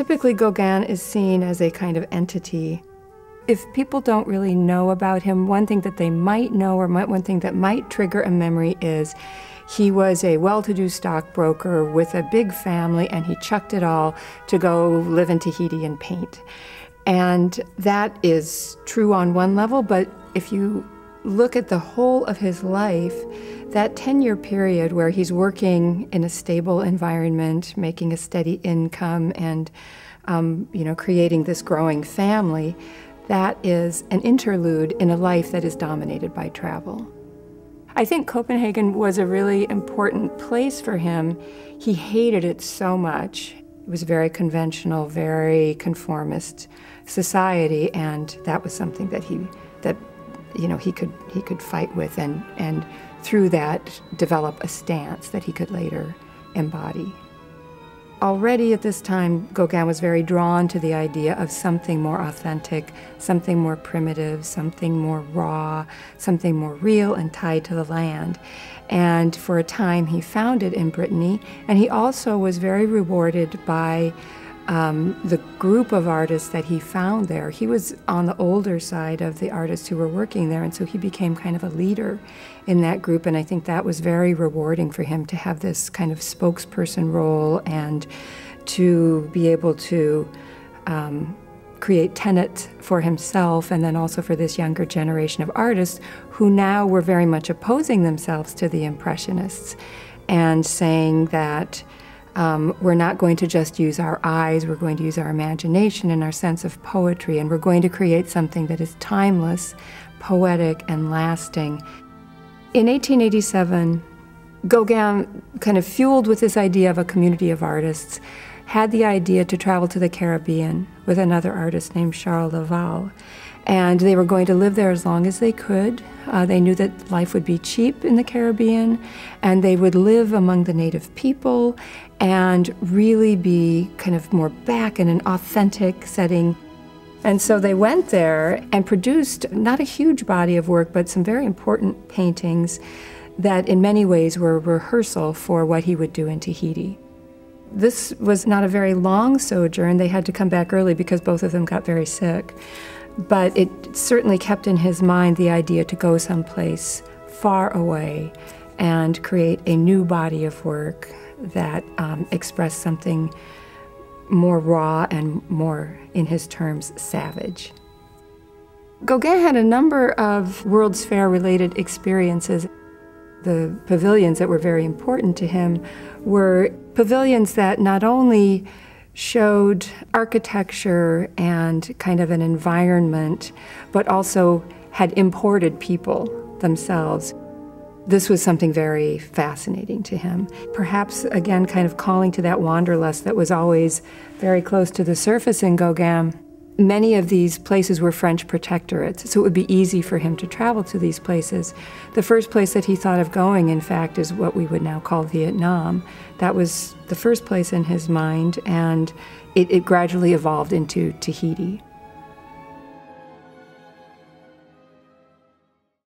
Typically, Gauguin is seen as a kind of entity. If people don't really know about him, one thing that they might know, or one thing that might trigger a memory, is he was a well-to-do stockbroker with a big family, and he chucked it all to go live in Tahiti and paint. And that is true on one level, but if you look at the whole of his life, that 10-year period where he's working in a stable environment, making a steady income, and creating this growing family, that is an interlude in a life that is dominated by travel. I think Copenhagen was a really important place for him. He hated it so much. It was a very conventional, very conformist society, and that was something that he could fight with, and through that develop a stance that he could later embody. Already at this time, Gauguin was very drawn to the idea of something more authentic, something more primitive, something more raw, something more real and tied to the land. And for a time, he found it in Brittany, and he also was very rewarded by the group of artists that he found there. He was on the older side of the artists who were working there, and so he became kind of a leader in that group, and I think that was very rewarding for him to have this kind of spokesperson role and to be able to create tenets for himself, and then also for this younger generation of artists who now were very much opposing themselves to the Impressionists and saying that we're not going to just use our eyes, we're going to use our imagination and our sense of poetry, and we're going to create something that is timeless, poetic, and lasting. In 1887, Gauguin, kind of fueled with this idea of a community of artists, had the idea to travel to the Caribbean with another artist named Charles Laval. And they were going to live there as long as they could. They knew that life would be cheap in the Caribbean, and they would live among the native people and really be kind of more back in an authentic setting. And so they went there and produced not a huge body of work, but some very important paintings that in many ways were a rehearsal for what he would do in Tahiti. This was not a very long sojourn. They had to come back early because both of them got very sick. But it certainly kept in his mind the idea to go someplace far away and create a new body of work that expressed something more raw and more, in his terms, savage. Gauguin had a number of World's Fair-related experiences. The pavilions that were very important to him were pavilions that not only showed architecture and kind of an environment, but also had imported people themselves. This was something very fascinating to him. Perhaps, again, kind of calling to that wanderlust that was always very close to the surface in Gauguin. Many of these places were French protectorates, so it would be easy for him to travel to these places. The first place that he thought of going, in fact, is what we would now call Vietnam. That was the first place in his mind, and it gradually evolved into Tahiti.